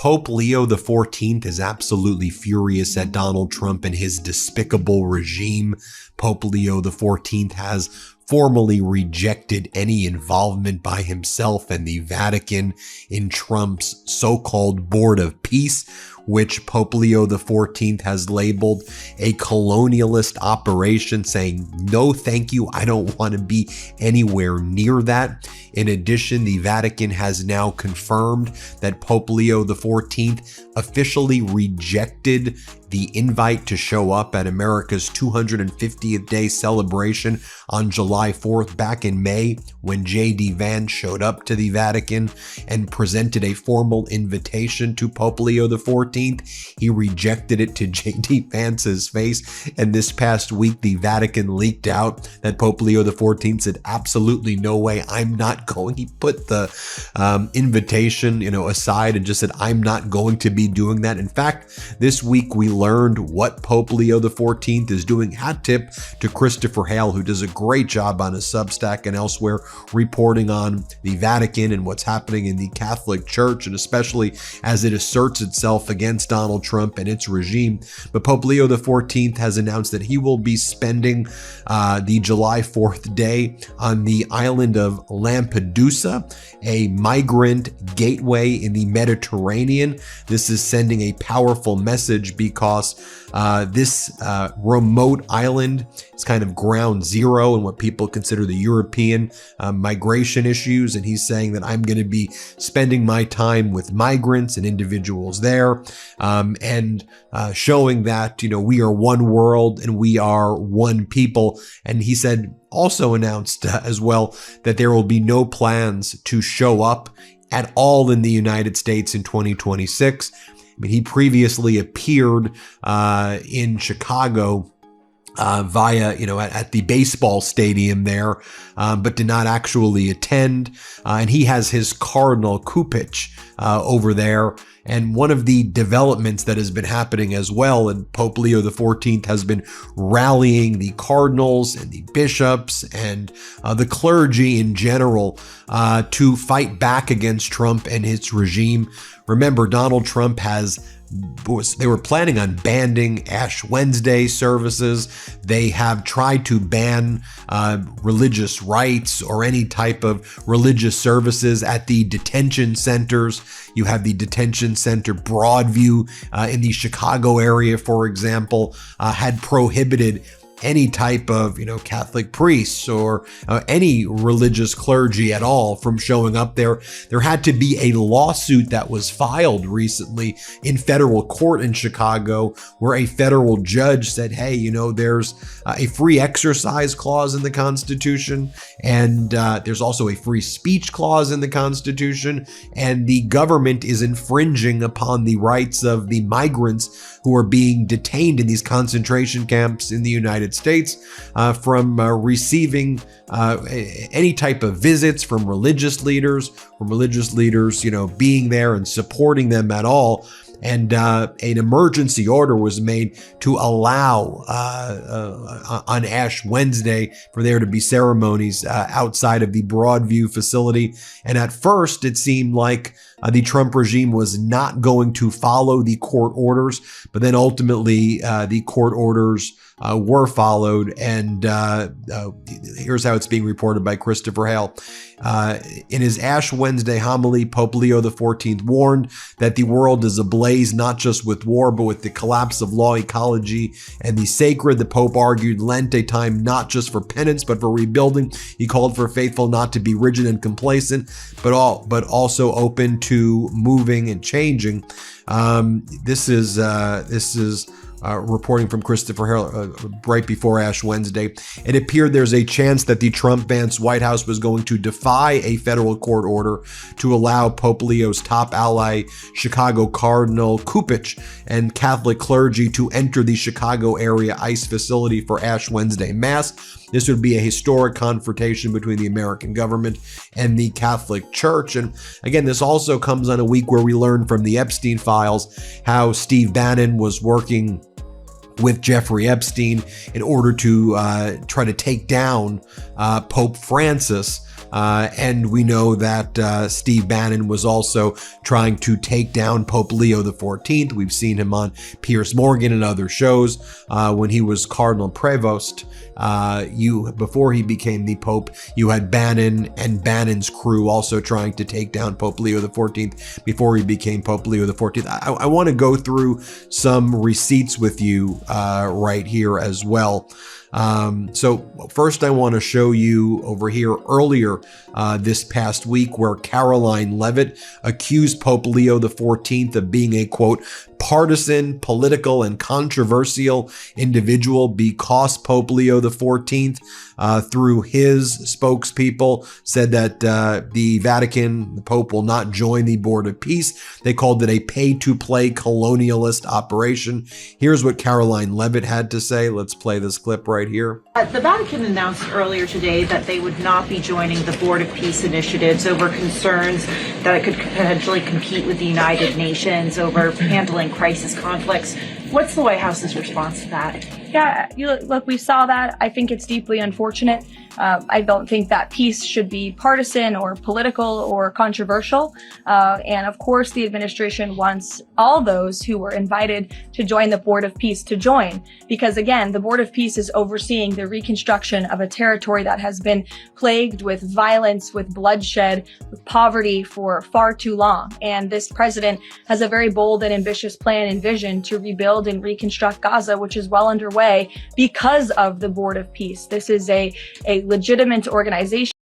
Pope Leo XIV is absolutely furious at Donald Trump and his despicable regime. Pope Leo XIV has formally rejected any involvement by himself and the Vatican in Trump's so-called Board of Peace, which Pope Leo XIV has labeled a colonialist operation, saying, no, thank you, I don't want to be anywhere near that. In addition, the Vatican has now confirmed that Pope Leo XIV officially rejected the invite to show up at America's 250th day celebration on July 4th back in May, when J.D. Vance showed up to the Vatican and presented a formal invitation to Pope Leo XIV. He rejected it to J.D. Vance's face, and this past week the Vatican leaked out that Pope Leo XIV said, absolutely no way, I'm not going. He put the invitation, aside and just said, I'm not going to be doing that. In fact, this week we learned what Pope Leo XIV is doing. Hat tip to Christopher Hale, who does a great job on his Substack and elsewhere reporting on the Vatican and what's happening in the Catholic Church, and especially as it asserts itself against Donald Trump and its regime. But Pope Leo XIV has announced that he will be spending the July 4th day on the island of Lampedusa, a migrant gateway in the Mediterranean. This is sending a powerful message because this remote island is kind of ground zero in what people consider the European migration issues. And he's saying that I'm going to be spending my time with migrants and individuals there, and showing that, we are one world and we are one people. And he said, also announced as well, that there will be no plans to show up at all in the United States in 2026. He previously appeared in Chicago via, at the baseball stadium there, but did not actually attend. And he has his Cardinal Kupich over there. And one of the developments that has been happening as well, and Pope Leo XIV has been rallying the cardinals and the bishops and the clergy in general to fight back against Trump and his regime. Remember, Donald Trump they were planning on banning Ash Wednesday services. They have tried to ban religious rites or any type of religious services at the detention centers. You have the detention center Broadview in the Chicago area, for example, had prohibited any type of, Catholic priests or any religious clergy at all from showing up there. There had to be a lawsuit that was filed recently in federal court in Chicago, where a federal judge said, hey, there's a free exercise clause in the Constitution, and there's also a free speech clause in the Constitution, and the government is infringing upon the rights of the migrants who are being detained in these concentration camps in the United States from receiving any type of visits from religious leaders, being there and supporting them at all. And an emergency order was made to allow on Ash Wednesday for there to be ceremonies outside of the Broadview facility. And at first, it seemed like the Trump regime was not going to follow the court orders, but then ultimately the court orders were followed. And here's how it's being reported by Christopher Hale. In his Ash Wednesday homily, Pope Leo XIV warned that the world is ablaze not just with war, but with the collapse of law, ecology, and the sacred. The Pope argued Lent a time not just for penance, but for rebuilding. He called for faithful not to be rigid and complacent, but also open to moving and changing. This is reporting from Christopher Hale right before Ash Wednesday. It appeared there's a chance that the Trump-Vance White House was going to defy a federal court order to allow Pope Leo's top ally, Chicago Cardinal Kupich, and Catholic clergy to enter the Chicago area ICE facility for Ash Wednesday Mass. This would be a historic confrontation between the American government and the Catholic Church. And again, this also comes on a week where we learned from the Epstein files how Steve Bannon was working with Jeffrey Epstein in order to try to take down Pope Francis And we know that Steve Bannon was also trying to take down Pope Leo XIV. We've seen him on Piers Morgan and other shows when he was Cardinal Prevost. Before he became the Pope, you had Bannon and Bannon's crew also trying to take down Pope Leo XIV before he became Pope Leo XIV. I want to go through some receipts with you right here as well. So first I want to show you over here earlier this past week where Caroline Leavitt accused Pope Leo XIV of being a, quote, partisan, political, and controversial individual because Pope Leo XIV, through his spokespeople, said that the Vatican, the Pope, will not join the Board of Peace. They called it a pay-to-play colonialist operation. Here's what Caroline Leavitt had to say. Let's play this clip right here. The Vatican announced earlier today that they would not be joining the Board of Peace initiatives over concerns that it could potentially compete with the United Nations over handling crisis conflicts. What's the White House's response to that? Yeah, look, we saw that. I think it's deeply unfortunate. I don't think that peace should be partisan or political or controversial. And of course, the administration wants all those who were invited to join the Board of Peace to join. Because again, the Board of Peace is overseeing the reconstruction of a territory that has been plagued with violence, with bloodshed, with poverty for far too long. And this president has a very bold and ambitious plan and vision to rebuild and reconstruct Gaza, which is well underway because of the Board of Peace. This is a legitimate organization